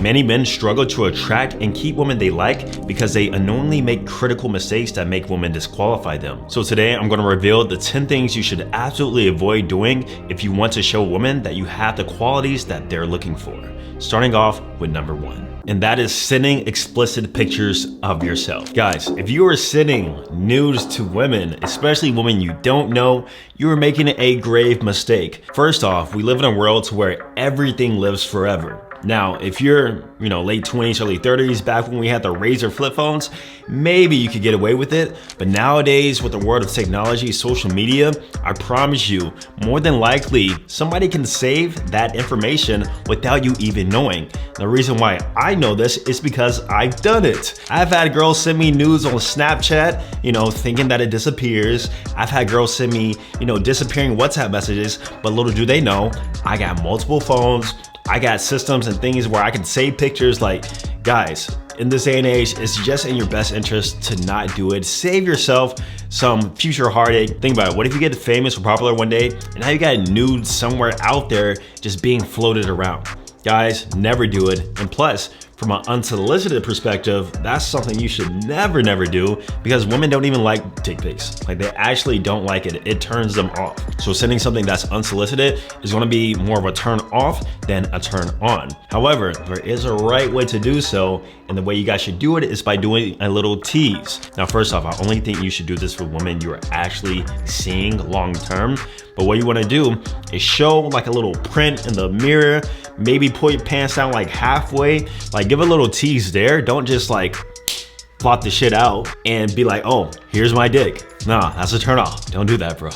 Many men struggle to attract and keep women they like because they unknowingly make critical mistakes that make women disqualify them. So today I'm going to reveal the 10 things you should absolutely avoid doing if you want to show women that you have the qualities that they're looking for. Starting off with number 1. And that is sending explicit pictures of yourself. Guys, if you are sending nudes to women, especially women you don't know, you are making a grave mistake. First off, we live in a world where everything lives forever. Now, if you're, late 20s, early 30s, back when we had the Razor flip phones, maybe you could get away with it. But nowadays, with the world of technology, social media, I promise you, more than likely, somebody can save that information without you even knowing. The reason why I know this is because I've done it. I've had girls send me nudes on Snapchat, thinking that it disappears. I've had girls send me, disappearing WhatsApp messages, but little do they know, I got multiple phones. I got systems and things where I can save pictures. Like, guys, in this day and age, it's just in your best interest to not do it. Save yourself some future heartache. Think about it. What if you get famous or popular one day and now you got nudes somewhere out there just being floated around? Guys, never do it. And plus, from an unsolicited perspective, that's something you should never do, because women don't even like dick pics. Like, they actually don't like it. It turns them off. So sending something that's unsolicited is going to be more of a turn off than a turn on. However, there is a right way to do so, and the way you guys should do it is by doing a little tease. Now, first off, I only think you should do this for women you are actually seeing long term. But what you want to do is show like a little print in the mirror, maybe pull your pants down like halfway, like give a little tease there. Don't just like plot the shit out and be like, oh, here's my dick. Nah, that's a turn off. Don't do that, bro.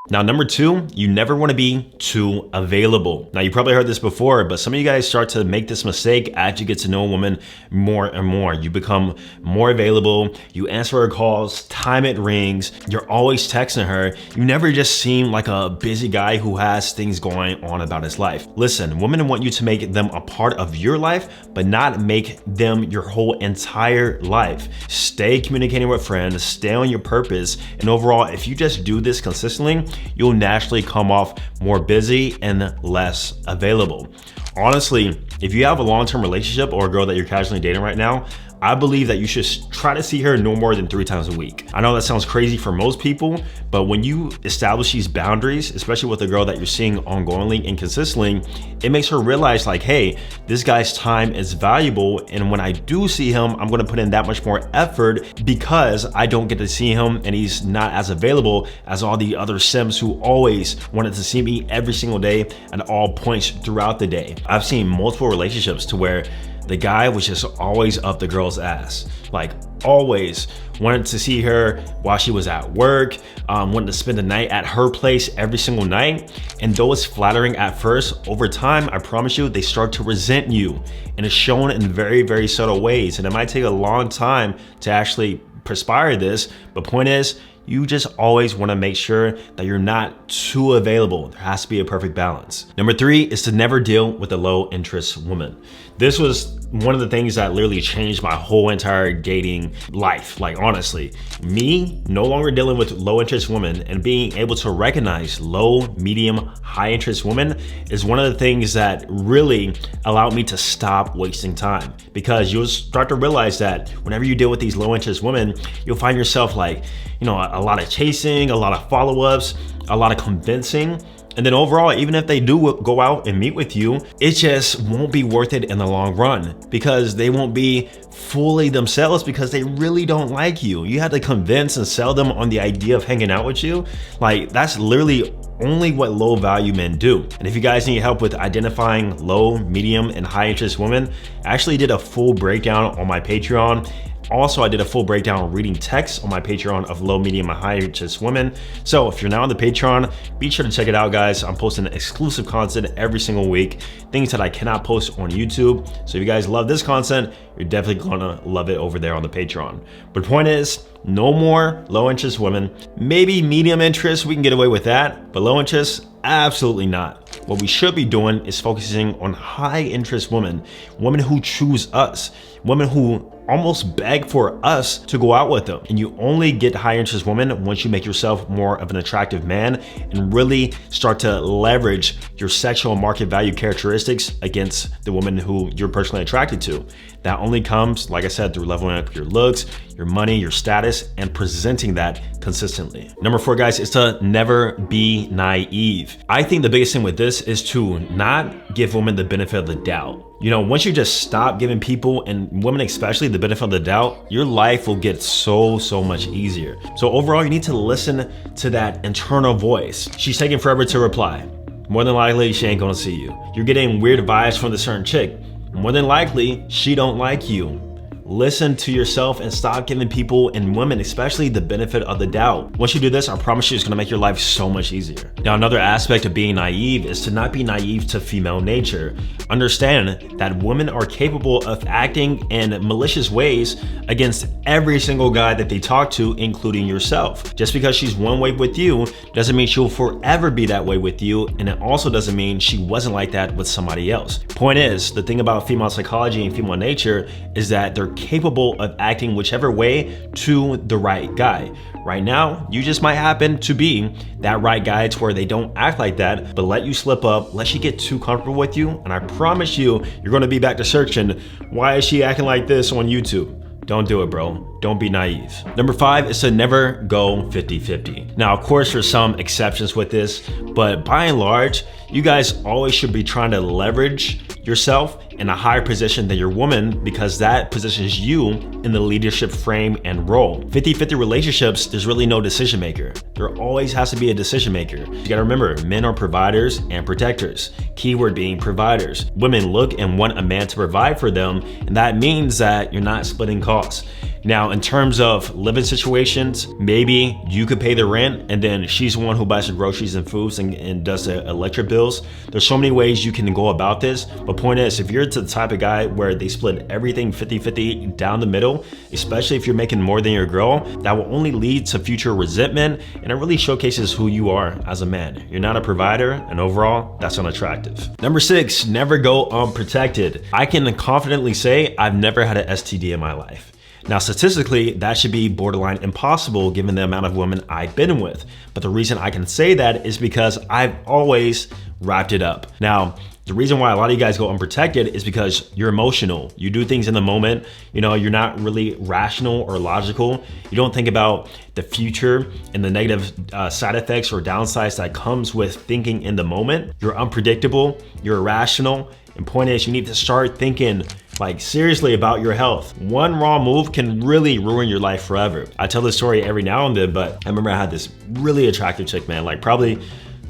Now, number 2, you never want to be too available. Now, you probably heard this before, but some of you guys start to make this mistake as you get to know a woman more and more. You become more available. You answer her calls, time it rings. You're always texting her. You never just seem like a busy guy who has things going on about his life. Listen, women want you to make them a part of your life, but not make them your whole entire life. Stay communicating with friends, stay on your purpose, and overall, if you just do this consistently, you'll naturally come off more busy and less available. Honestly, if you have a long-term relationship or a girl that you're casually dating right now, I believe that you should try to see her no more than 3 times a week. I know that sounds crazy for most people, but when you establish these boundaries, especially with a girl that you're seeing ongoingly and consistently, it makes her realize like, hey, this guy's time is valuable. And when I do see him, I'm gonna put in that much more effort because I don't get to see him and he's not as available as all the other simps who always wanted to see me every single day at all points throughout the day. I've seen multiple relationships to where the guy was just always up the girl's ass, like always wanted to see her while she was at work, wanted to spend the night at her place every single night. And though it's flattering at first, over time, I promise you, they start to resent you, and it's shown in very, very subtle ways. And it might take a long time to actually perspire this, but point is, you just always want to make sure that you're not too available. There has to be a perfect balance. Number 3 is to never deal with a low interest woman. This was one of the things that literally changed my whole entire dating life. Like, honestly, me no longer dealing with low interest women and being able to recognize low, medium, high interest women is one of the things that really allowed me to stop wasting time, because you'll start to realize that whenever you deal with these low interest women, you'll find yourself like, a lot of chasing, a lot of follow-ups, a lot of convincing. And then overall, even if they do go out and meet with you, it just won't be worth it in the long run, because they won't be fully themselves because they really don't like you. You have to convince and sell them on the idea of hanging out with you. Like, that's literally only what low value men do. And if you guys need help with identifying low, medium, and high interest women, I actually did a full breakdown on my Patreon. Also, I did a full breakdown on reading texts on my Patreon of low, medium, and high interest women. So if you're now on the Patreon, be sure to check it out, guys. I'm posting exclusive content every single week, things that I cannot post on YouTube. So if you guys love this content, you're definitely gonna love it over there on the Patreon. But the point is, no more low interest women. Maybe medium interest, we can get away with that, but low interest, absolutely not. What we should be doing is focusing on high interest women, women who choose us, women who almost beg for us to go out with them. And you only get high interest women once you make yourself more of an attractive man and really start to leverage your sexual market value characteristics against the woman who you're personally attracted to. That only comes, like I said, through leveling up your looks, your money, your status, and presenting that consistently. Number 4, guys, is to never be naive. I think the biggest thing with this is to not give women the benefit of the doubt. You know, once you just stop giving people, and women especially, the benefit of the doubt, your life will get so much easier. So overall, you need to listen to that internal voice. She's taking forever to reply. More than likely, she ain't gonna see you. You're getting weird vibes from the certain chick. More than likely, she don't like you. Listen to yourself and stop giving people, and women especially, the benefit of the doubt. Once you do this, I promise you it's gonna make your life so much easier. Now, another aspect of being naive is to not be naive to female nature. Understand that women are capable of acting in malicious ways against every single guy that they talk to, including yourself. Just because she's one way with you doesn't mean she'll forever be that way with you, and it also doesn't mean she wasn't like that with somebody else. Point is, the thing about female psychology and female nature is that they're capable of acting whichever way to the right guy. Right now, you just might happen to be that right guy to where they don't act like that, but let you slip up, let she get too comfortable with you, and I promise you, you're gonna be back to searching, why is she acting like this on YouTube? Don't do it, bro. Don't be naive. Number 5 is to never go 50-50. Now, of course, there's some exceptions with this, but by and large, you guys always should be trying to leverage yourself in a higher position than your woman, because that positions you in the leadership frame and role. 50-50 relationships, there's really no decision maker. There always has to be a decision maker. You gotta remember, men are providers and protectors. Keyword being providers. Women look and want a man to provide for them, and that means that you're not splitting costs. Now, in terms of living situations, maybe you could pay the rent and then she's the one who buys the groceries and foods and does the electric bills. There's so many ways you can go about this, but point is, if you're the type of guy where they split everything 50-50 down the middle, especially if you're making more than your girl, that will only lead to future resentment, and it really showcases who you are as a man. You're not a provider, and overall, that's unattractive. Number 6, never go unprotected. I can confidently say I've never had an STD in my life. Now, statistically, that should be borderline impossible given the amount of women I've been with. But the reason I can say that is because I've always wrapped it up. Now, the reason why a lot of you guys go unprotected is because you're emotional. You do things in the moment. You know, you're not really rational or logical. You don't think about the future and the negative side effects or downsides that comes with thinking in the moment. You're unpredictable, you're irrational. And point is, you need to start thinking like seriously about your health. One wrong move can really ruin your life forever. I tell this story every now and then, but I remember I had this really attractive chick, man, like probably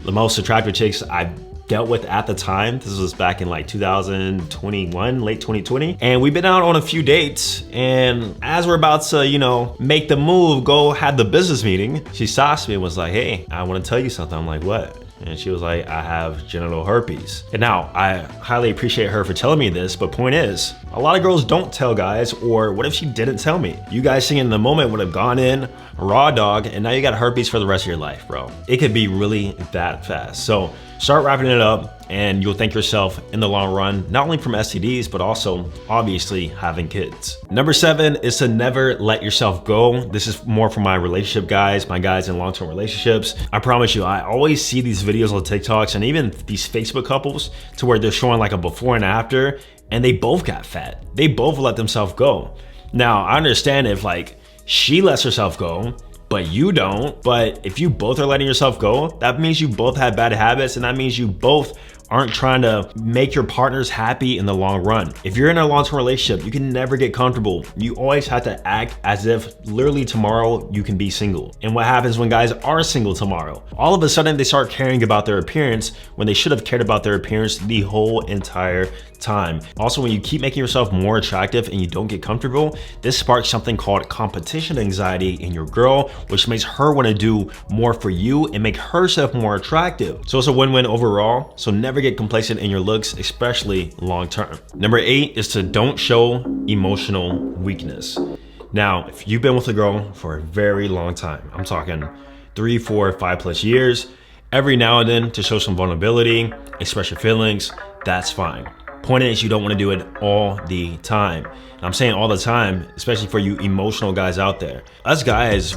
the most attractive chicks I dealt with at the time. This was back in like 2021, late 2020. And we've been out on a few dates. And as we're about to, you know, make the move, go have the business meeting, she stops me and was like, hey, I want to tell you something. I'm like, what? And she was like, I have genital herpes. And now, I highly appreciate her for telling me this, but point is, a lot of girls don't tell guys, or what if she didn't tell me? You guys singing in the moment would have gone in, raw dog, and now you got herpes for the rest of your life, bro. It could be really that fast. So start wrapping it up, and you'll thank yourself in the long run, not only from STDs, but also obviously having kids. Number 7 is to never let yourself go. This is more for my relationship guys, my guys in long-term relationships. I promise you, I always see these videos on TikToks and even these Facebook couples to where they're showing like a before and after, and they both got fat. They both let themselves go. Now, I understand if like she lets herself go, but you don't. But if you both are letting yourself go, that means you both have bad habits, and that means you both aren't trying to make your partners happy in the long run. If you're in a long-term relationship, you can never get comfortable. You always have to act as if literally tomorrow you can be single. And what happens when guys are single tomorrow? All of a sudden they start caring about their appearance when they should have cared about their appearance the whole entire time. Also, when you keep making yourself more attractive and you don't get comfortable, this sparks something called competition anxiety in your girl, which makes her want to do more for you and make herself more attractive. So it's a win-win overall. So never get complacent in your looks, especially long term. Number 8 is to don't show emotional weakness. Now, if you've been with a girl for a very long time, I'm talking 3, 4, 5+ years, every now and then to show some vulnerability, express your feelings, that's fine. Point is, you don't want to do it all the time. And I'm saying all the time, especially for you emotional guys out there. Us guys,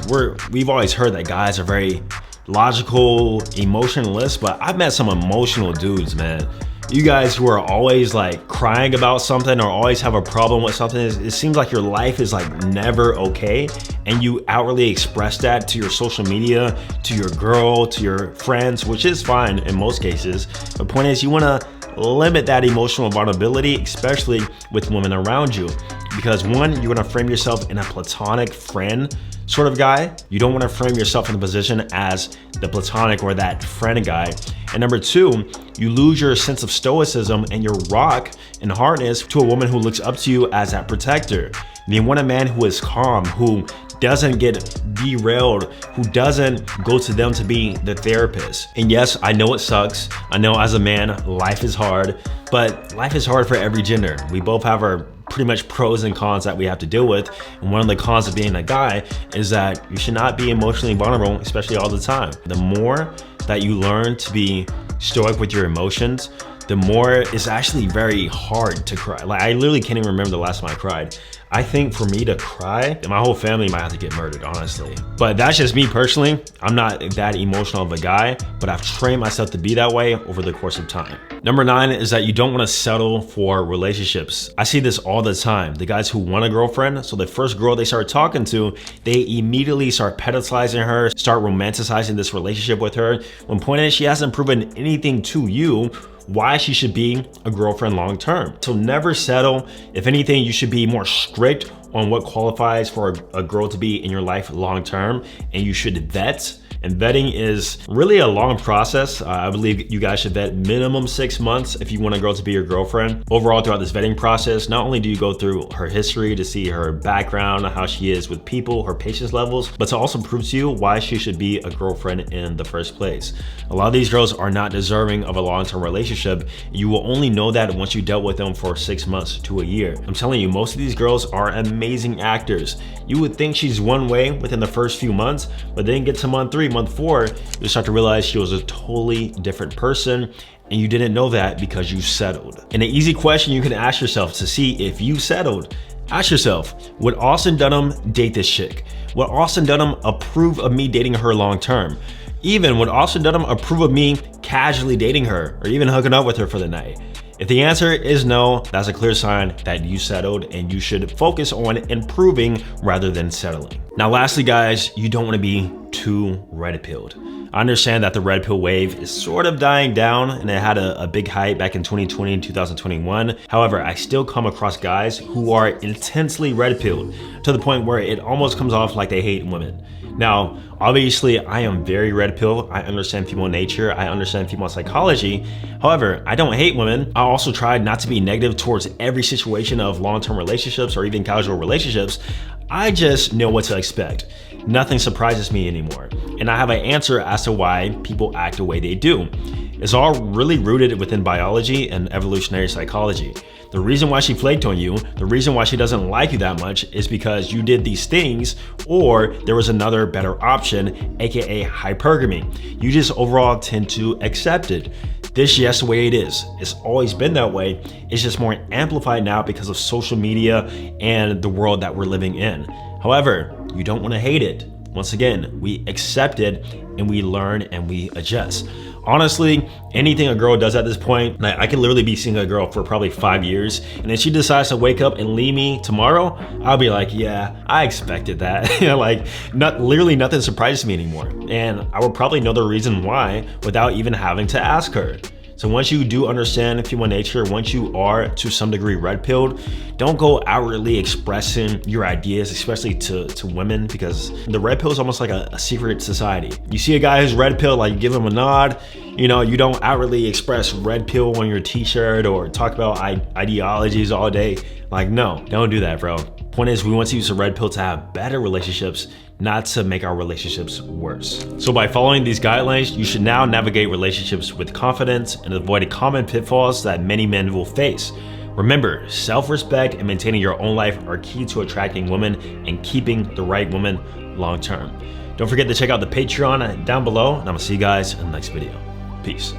we've always heard that guys are very logical, emotionless, but I've met some emotional dudes, man. You guys who are always like crying about something or always have a problem with something, it seems like your life is like never okay, and you outwardly express that to your social media, to your girl, to your friends, which is fine in most cases. The point is, you want to limit that emotional vulnerability, especially with women around you, because one, you want to frame yourself in a platonic friend sort of guy. You don't want to frame yourself in a position as the platonic or that friend guy. And number two, you lose your sense of stoicism and your rock and hardness to a woman who looks up to you as that protector. You want a man who is calm, who doesn't get derailed, who doesn't go to them to be the therapist. And yes, I know it sucks. I know as a man, life is hard, but life is hard for every gender. We both have our pretty much pros and cons that we have to deal with. And one of the cons of being a guy is that you should not be emotionally vulnerable, especially all the time. The more that you learn to be stoic with your emotions, the more it's actually very hard to cry. Like, I literally can't even remember the last time I cried. I think for me to cry, my whole family might have to get murdered, honestly. But that's just me personally. I'm not that emotional of a guy, but I've trained myself to be that way over the course of time. Number 9 is that you don't want to settle for relationships. I see this all the time. The guys who want a girlfriend, so the first girl they start talking to, they immediately start pedestalizing her, start romanticizing this relationship with her. When point is, she hasn't proven anything to you why she should be a girlfriend long term. So never settle. If anything, you should be more strict on what qualifies for a girl to be in your life long term, and you should vet. And vetting is really a long process. I believe you guys should vet minimum 6 months if you want a girl to be your girlfriend. Overall, throughout this vetting process, not only do you go through her history to see her background, how she is with people, her patience levels, but to also prove to you why she should be a girlfriend in the first place. A lot of these girls are not deserving of a long-term relationship. You will only know that once you dealt with them for 6 months to a year. I'm telling you, most of these girls are amazing actors. You would think she's one way within the first few months, but then get to month 3, month 4, you start to realize she was a totally different person, and you didn't know that because you settled. And an easy question you can ask yourself to see if you settled, ask yourself, would Austin Dunham date this chick? Would Austin Dunham approve of me dating her long term? Even would Austin Dunham approve of me casually dating her or even hooking up with her for the night? If the answer is no, that's a clear sign that you settled, and you should focus on improving rather than settling. Now, lastly, guys, you don't want to be too red-pilled. I understand that the red pill wave is sort of dying down, and it had a big hype back in 2020 and 2021. However, I still come across guys who are intensely red-pilled to the point where it almost comes off like they hate women. Now, obviously, I am very red pill. I understand female nature. I understand female psychology. However, I don't hate women. I also tried not to be negative towards every situation of long-term relationships or even casual relationships. I just know what to expect. Nothing surprises me anymore. And I have an answer as to why people act the way they do. It's all really rooted within biology and evolutionary psychology. The reason why she flaked on you, the reason why she doesn't like you that much is because you did these things, or there was another better option, aka hypergamy. You just overall tend to accept it. This is just the way it is. It's always been that way. It's just more amplified now because of social media and the world that we're living in. However, you don't want to hate it. Once again, we accept it and we learn and we adjust. Honestly, anything a girl does at this point, I could literally be seeing a girl for probably 5 years, and if she decides to wake up and leave me tomorrow, I'll be like, yeah, I expected that. Literally nothing surprises me anymore. And I would probably know the reason why without even having to ask her. So once you do understand female nature, once you are to some degree red-pilled, don't go outwardly expressing your ideas, especially to women, because the red pill is almost like a secret society. You see a guy who's red-pilled, like you give him a nod, you don't outwardly express red pill on your t-shirt or talk about ideologies all day. Like, no, don't do that, bro. Point is, we want to use the red pill to have better relationships, not to make our relationships worse. So by following these guidelines, you should now navigate relationships with confidence and avoid common pitfalls that many men will face. Remember, self-respect and maintaining your own life are key to attracting women and keeping the right woman long term. Don't forget to check out the Patreon down below, and I'm gonna see you guys in the next video. Peace.